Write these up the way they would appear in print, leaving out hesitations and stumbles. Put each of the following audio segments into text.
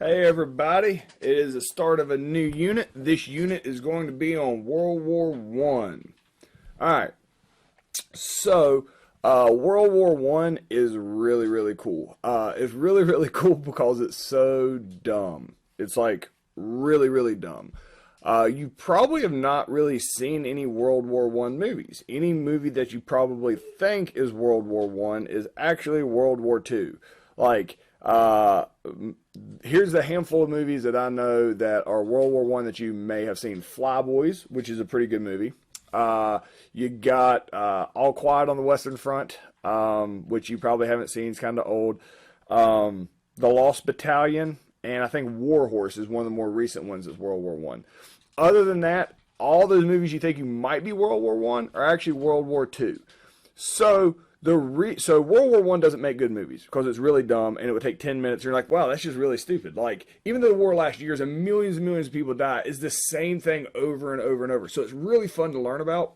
Hey everybody, it is the start of a new unit. This unit is going to be on World War One. Alright, so World War One is really cool. It's really cool because it's so dumb. It's like really dumb. You probably have not really seen any World War One movies. Any movie that you probably think is World War One is actually World War Two. Like, here's a handful of movies that I know that are World War One that you may have seen. Flyboys, which is a pretty good movie. You got All Quiet on the Western Front, which you probably haven't seen. It's kind of old. The Lost Battalion, and I think War Horse is one of the more recent ones that's World War One. Other than that, all those movies you think you might be World War One are actually World War Two. So so World War One doesn't make good movies because it's really dumb and it would take 10 minutes. And you're like, wow, that's just really stupid. Like, even though the war last years and millions of people die, it's the same thing over and over. So it's really fun to learn about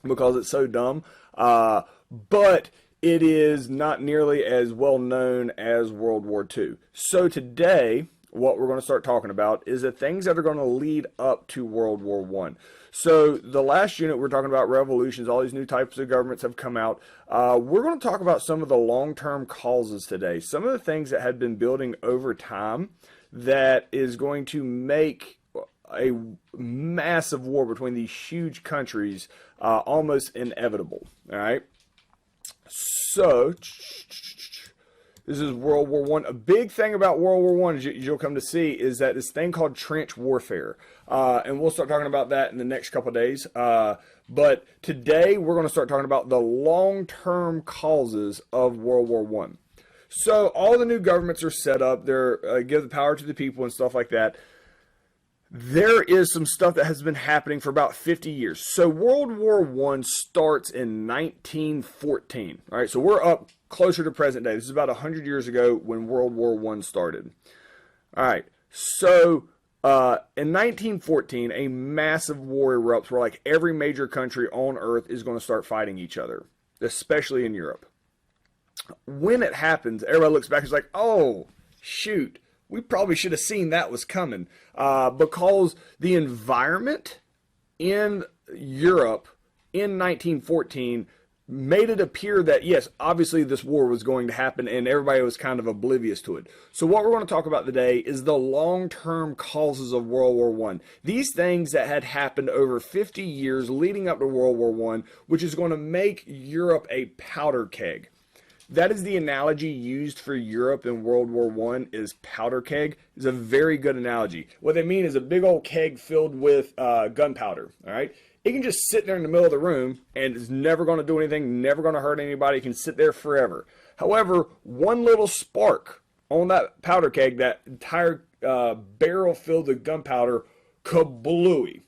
because it's so dumb. But it is not nearly as well known as World War Two. So today, what we're going to start talking about is the things that are going to lead up to World War One. So the last unit we're talking about revolutions, all these new types of governments have come out. We're going to talk about some of the long-term causes today, some of the things that had been building over time that is going to make a massive war between these huge countries almost inevitable. All right. So this is World War One. A big thing about World War One, as you'll come to see, is that this thing called trench warfare, and we'll start talking about that in the next couple of days. But today we're going to start talking about the long-term causes of World War One. So all the new governments are set up. They're give the power to the people and stuff like that. There is some stuff that has been happening for about 50 years. So World War One starts in 1914. All right, so we're up closer to present day. This is about 100 years ago when World War One started. All right, so in 1914, a massive war erupts where like every major country on Earth is going to start fighting each other, especially in Europe. When it happens, everybody looks back and is like, oh, shoot. We probably should have seen that was coming because the environment in Europe in 1914 made it appear that, yes, obviously this war was going to happen and everybody was kind of oblivious to it. So what we're going to talk about today is the long-term causes of World War One. These things that had happened over 50 years leading up to World War One, which is going to make Europe a powder keg. That is the analogy used for Europe in World War One. Is powder keg. Is a very good analogy. What they mean is a big old keg filled with gunpowder. All right, it can just sit there in the middle of the room and it's never going to do anything, never going to hurt anybody. It can sit there forever. However, one little spark on that powder keg, that entire barrel filled with gunpowder, kablooey.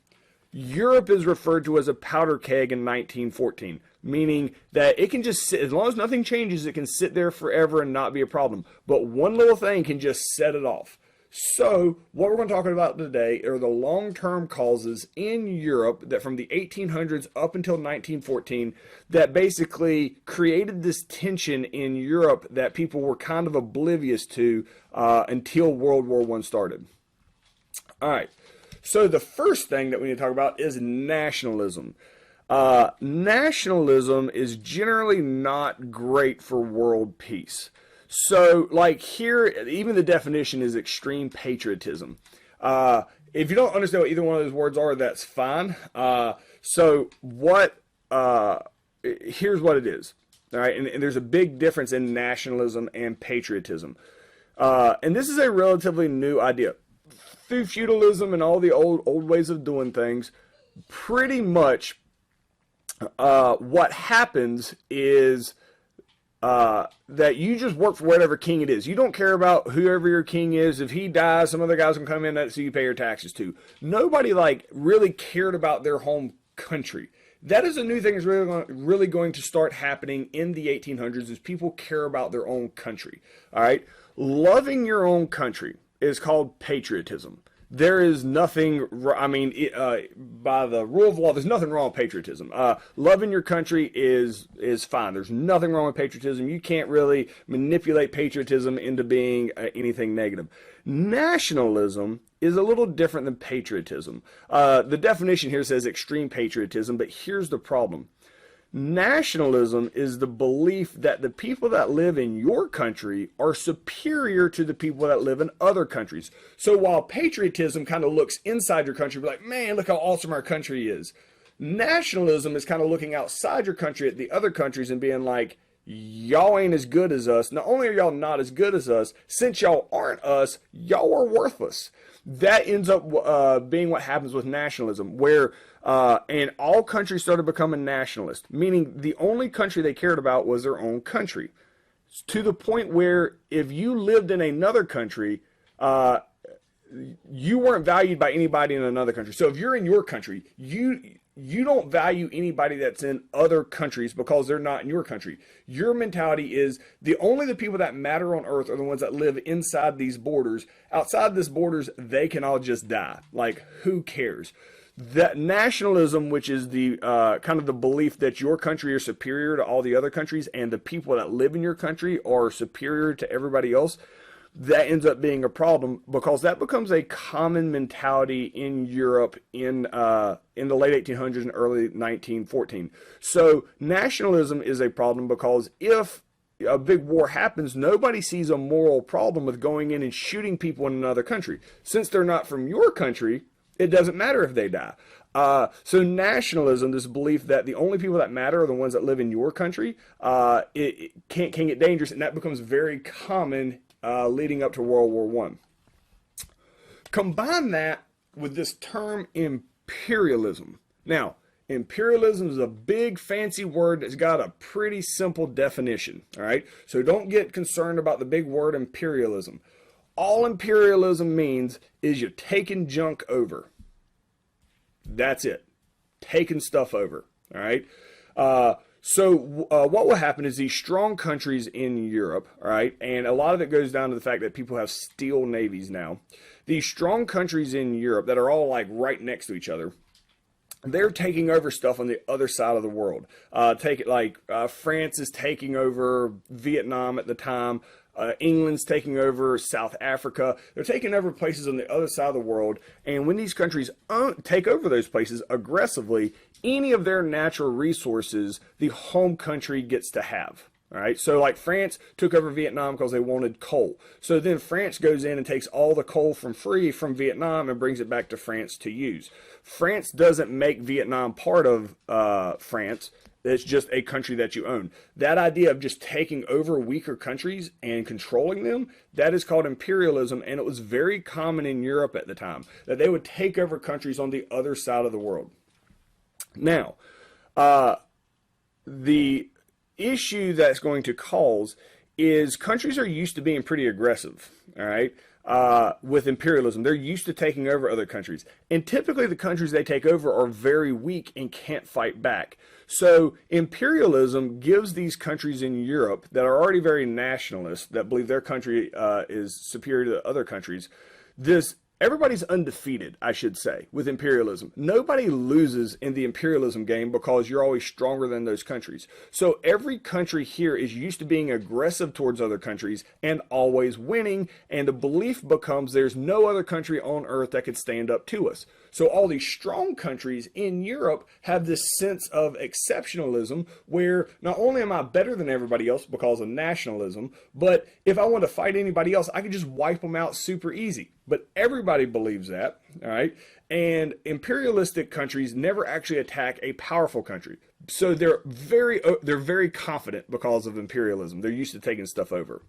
Europe is referred to as a powder keg in 1914, meaning that it can just sit, as long as nothing changes, it can sit there forever and not be a problem. But one little thing can just set it off. So what we're going to talk about today are the long-term causes in Europe that from the 1800s up until 1914 that basically created this tension in Europe that people were kind of oblivious to until World War One started. All right. So the first thing that we need to talk about is nationalism. Nationalism is generally not great for world peace. So, like here, even the definition is extreme patriotism. If you don't understand what either one of those words are, that's fine. Here's what it is. All right, and there's a big difference in nationalism and patriotism. And this is a relatively new idea. Through feudalism and all the old ways of doing things, pretty much what happens is that you just work for whatever king it is. You don't care about whoever your king is. If he dies, some other guys can come in that so you pay your taxes to. Nobody like really cared about their home country. That is a new thing that's really going to start happening in the 1800s is people care about their own country. All right, loving your own country is called patriotism. There is nothing, I mean, by the rule of law, there's nothing wrong with patriotism. Loving your country is fine. There's nothing wrong with patriotism. You can't really manipulate patriotism into being anything negative. Nationalism is a little different than patriotism. The definition here says extreme patriotism, but here's the problem. Nationalism is the belief that the people that live in your country are superior to the people that live in other countries. So while patriotism kind of looks inside your country, like, man, look how awesome our country is. Nationalism is kind of looking outside your country at the other countries and being like, y'all ain't as good as us. Not only are y'all not as good as us, since y'all aren't us, y'all are worthless. That ends up being what happens with nationalism, where and all countries started becoming nationalist, meaning the only country they cared about was their own country. To the point where if you lived in another country, you weren't valued by anybody in another country. So if you're in your country, you don't value anybody that's in other countries because they're not in your country. Your mentality is the people that matter on earth are the ones that live inside these borders. Outside these borders, they can all just die. Like, who cares? That nationalism, which is the kind of the belief that your country is superior to all the other countries and the people that live in your country are superior to everybody else, that ends up being a problem because that becomes a common mentality in Europe in the late 1800s and early 1914. So nationalism is a problem because if a big war happens, nobody sees a moral problem with going in and shooting people in another country. Since they're not from your country, it doesn't matter if they die. So nationalism, this belief that the only people that matter are the ones that live in your country, it can get dangerous, and that becomes very common leading up to World War I. Combine that with this term imperialism. Now, imperialism is a big fancy word that's got a pretty simple definition, all right? So don't get concerned about the big word imperialism. All imperialism means is you're taking junk over. That's it. Taking stuff over, all right? So what will happen is these strong countries in Europe, all right, and a lot of it goes down to the fact that people have steel navies now. These strong countries in Europe that are all like right next to each other, they're taking over stuff on the other side of the world. France is taking over Vietnam at the time. England's taking over South Africa. They're taking over places on the other side of the world. And when these countries take over those places aggressively, any of their natural resources, the home country gets to have. All right, so like France took over Vietnam because they wanted coal. So then France goes in and takes all the coal from Vietnam and brings it back to France to use. France doesn't make Vietnam part of France. It's just a country that you own. That idea of just taking over weaker countries and controlling them, that is called imperialism, and it was very common in Europe at the time, that they would take over countries on the other side of the world. Now, the issue that's going to cause is countries are used to being pretty aggressive, all right? With imperialism, they're used to taking over other countries. And typically the countries they take over are very weak and can't fight back. So imperialism gives these countries in Europe that are already very nationalist, that believe their country is superior to other countries, everybody's undefeated, I should say, with imperialism. Nobody loses in the imperialism game because you're always stronger than those countries. So every country here is used to being aggressive towards other countries and always winning, and the belief becomes there's no other country on earth that could stand up to us. So all these strong countries in Europe have this sense of exceptionalism where not only am I better than everybody else because of nationalism, but if I want to fight anybody else, I can just wipe them out super easy. But everybody believes that, all right? And imperialistic countries never actually attack a powerful country. So they're very confident because of imperialism. They're used to taking stuff over.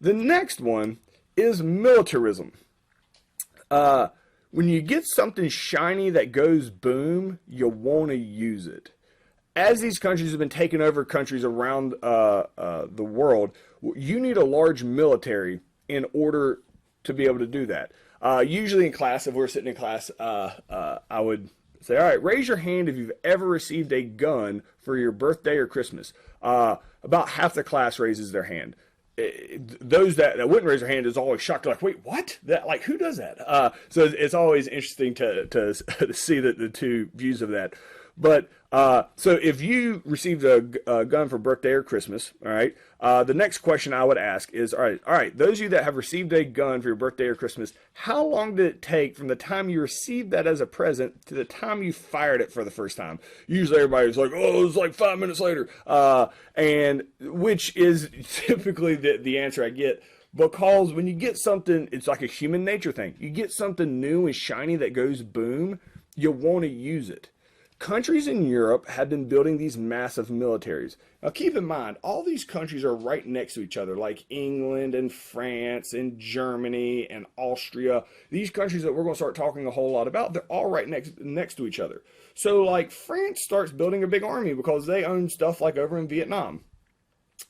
The next one is militarism. When you get something shiny that goes boom, you want to use it. As these countries have been taking over countries around the world, you need a large military in order to be able to do that. Usually in class, if we're sitting in class, I would say, all right, raise your hand if you've ever received a gun for your birthday or Christmas. About half the class raises their hand. those that wouldn't raise their hand is always shocked, like, wait, what? That, like, who does that? So it's always interesting to see the two views of that. But so if you received a gun for birthday or Christmas, all right, the next question I would ask is, all right, those of you that have received a gun for your birthday or Christmas, how long did it take from the time you received that as a present to the time you fired it for the first time? Usually everybody's like, oh, it was like 5 minutes later, and which is typically the answer I get. Because when you get something, it's like a human nature thing. You get something new and shiny that goes boom, you want to use it. Countries in Europe have been building these massive militaries. Now keep in mind, all these countries are right next to each other, like England and France and Germany and Austria. These countries that we're going to start talking a whole lot about, they're all right next to each other. So like France starts building a big army because they own stuff like over in Vietnam.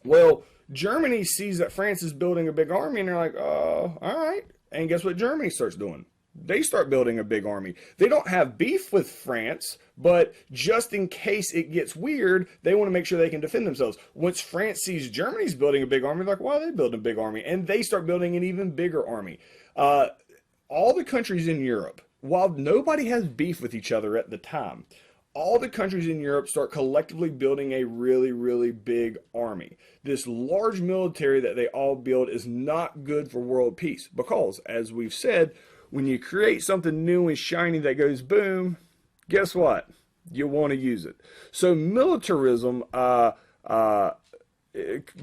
Well, Germany sees that France is building a big army and they're like, all right. And guess what Germany starts doing? They start building a big army. They don't have beef with France, but just in case it gets weird, they want to make sure they can defend themselves. Once France sees Germany's building a big army, they're like, why are they building a big army? And they start building an even bigger army. All the countries in Europe, while nobody has beef with each other at the time, all the countries in Europe start collectively building a really, really big army. This large military that they all build is not good for world peace because, as we've said, when you create something new and shiny that goes boom, guess what? You want to use it. So militarism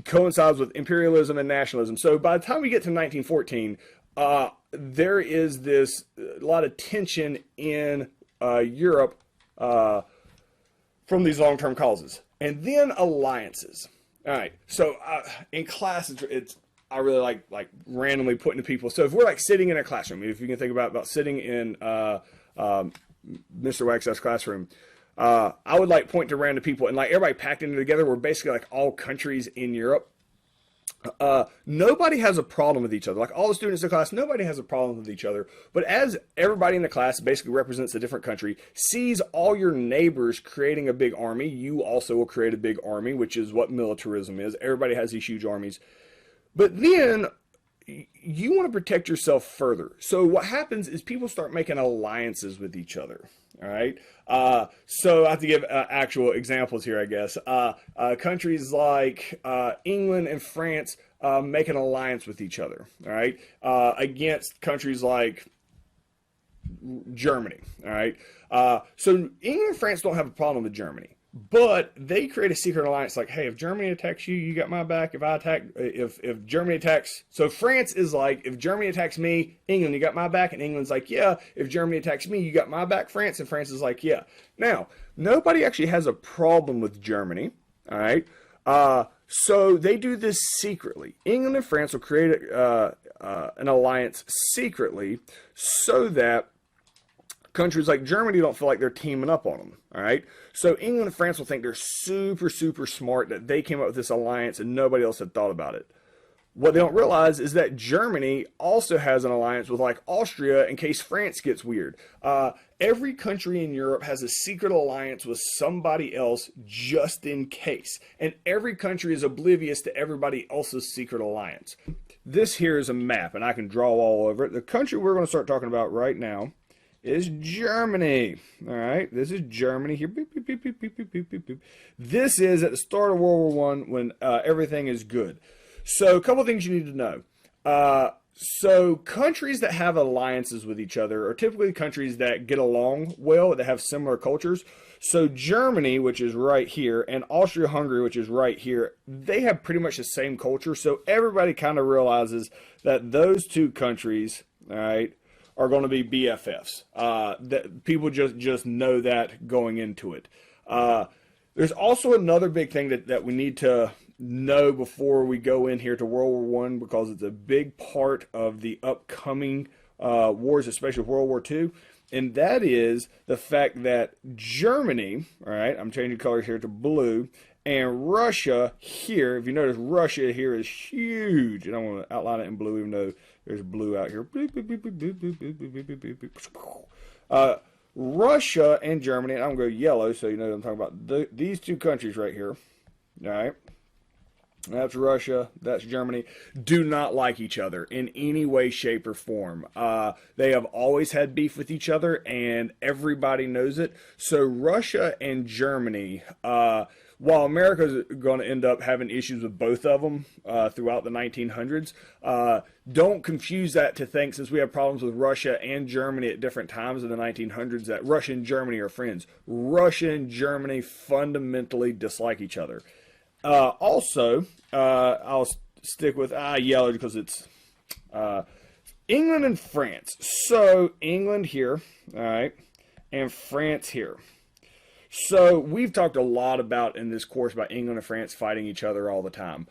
coincides with imperialism and nationalism. So by the time we get to 1914, there is this a lot of tension in Europe from these long-term causes. And then alliances. All right. So in class, I really like randomly putting to people. So if we're like sitting in a classroom, if you can think about sitting in Mr. Wagstaff's classroom, I would like point to random people and like everybody packed in together. We're basically like all countries in Europe. Nobody has a problem with each other. Like all the students in the class, nobody has a problem with each other. But as everybody in the class basically represents a different country, sees all your neighbors creating a big army, you also will create a big army, which is what militarism is. Everybody has these huge armies. But then you want to protect yourself further. So what happens is people start making alliances with each other. All right. So I have to give actual examples here, I guess. Countries like England and France make an alliance with each other. All right. Against countries like Germany. All right. So England and France don't have a problem with Germany. But they create a secret alliance like, hey, if Germany attacks you, you got my back. If Germany attacks, so France is like, if Germany attacks me, England, you got my back. And England's like, yeah, if Germany attacks me, you got my back, France. And France is like, yeah. Now, nobody actually has a problem with Germany, all right? So they do this secretly. England and France will create an alliance secretly so that countries like Germany don't feel like they're teaming up on them, all right? So England and France will think they're super, super smart that they came up with this alliance and nobody else had thought about it. What they don't realize is that Germany also has an alliance with like Austria in case France gets weird. Every country in Europe has a secret alliance with somebody else just in case. And every country is oblivious to everybody else's secret alliance. This here is a map and I can draw all over it. The country we're going to start talking about right now is Germany. All right, this is Germany here. Beep, beep, beep, beep, beep, beep, beep, beep, beep. This is at the start of World War I when everything is good. So a couple things you need to know. So countries that have alliances with each other are typically countries that get along well, that have similar cultures. So Germany, which is right here, and Austria-Hungary, which is right here, they have pretty much the same culture. So everybody kind of realizes that those two countries, all right, are going to be BFFs. That people just know that going into it. There's also another big thing that we need to know before we go in here to World War I, because it's a big part of the upcoming wars, especially World War II, and that is the fact that Germany, all right, I'm changing colors here to blue, and Russia here, if you notice, Russia here is huge, and I want to outline it in blue even though there's blue out here. Russia and Germany, and I'm going to go yellow so you know what I'm talking about. These two countries right here, all right, That's Russia, that's Germany, do not like each other in any way, shape, or form. They have always had beef with each other, and everybody knows it. So Russia and Germany, while America's going to end up having issues with both of them throughout the 1900s, don't confuse that to think, since we have problems with Russia and Germany at different times in the 1900s, that Russia and Germany are friends. Russia and Germany fundamentally dislike each other. Also, I'll stick with yellow because it's England and France. So England here, all right, and France here. So we've talked a lot about in this course about England and France fighting each other all the time.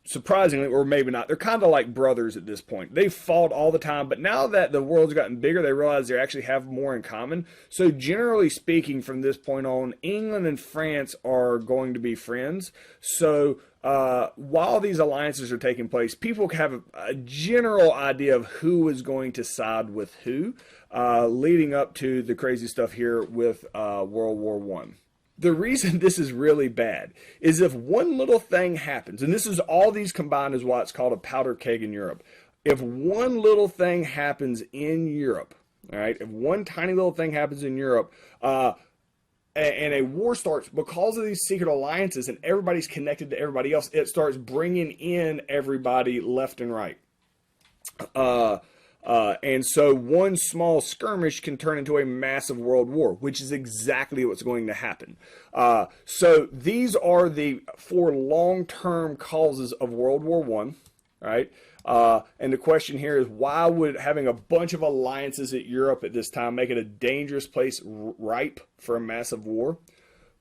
Surprisingly, or maybe not, they're kind of like brothers at this point. They fought all the time, but now that the world's gotten bigger, they realize they actually have more in common. So generally speaking, from this point on, England and France are going to be friends. So while these alliances are taking place, people have a general idea of who is going to side with who, leading up to the crazy stuff here with World War I. The reason this is really bad is if one little thing happens, and this is all these combined is why it's called a powder keg in Europe. If one little thing happens in Europe, all right, if one tiny little thing happens in Europe, and a war starts because of these secret alliances and everybody's connected to everybody else, it starts bringing in everybody left and right. And so one small skirmish can turn into a massive world war, which is exactly what's going to happen. So these are the 4 long-term causes of World War I, right? And the question here is, why would having a bunch of alliances at Europe at this time make it a dangerous place ripe for a massive war?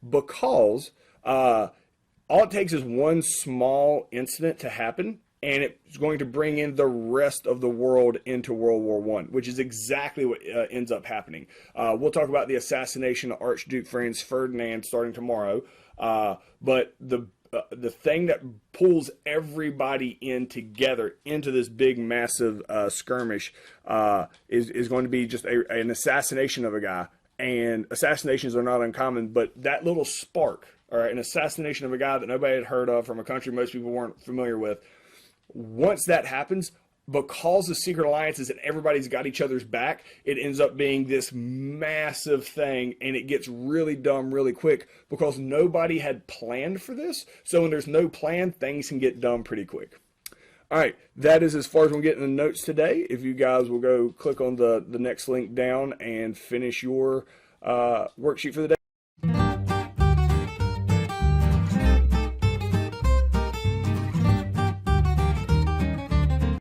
Because all it takes is one small incident to happen, and it's going to bring in the rest of the world into World War I, which is exactly what ends up happening. We'll talk about the assassination of Archduke Franz Ferdinand starting tomorrow. But the thing that pulls everybody in together into this big, massive skirmish is going to be just an assassination of a guy. And assassinations are not uncommon, but that little spark, all right, an assassination of a guy that nobody had heard of from a country most people weren't familiar with, once that happens, because of secret alliances and everybody's got each other's back, it ends up being this massive thing, and it gets really dumb really quick because nobody had planned for this. So when there's no plan, things can get dumb pretty quick. All right, that is as far as we'll get in the notes today. If you guys will go click on the next link down and finish your worksheet for the day.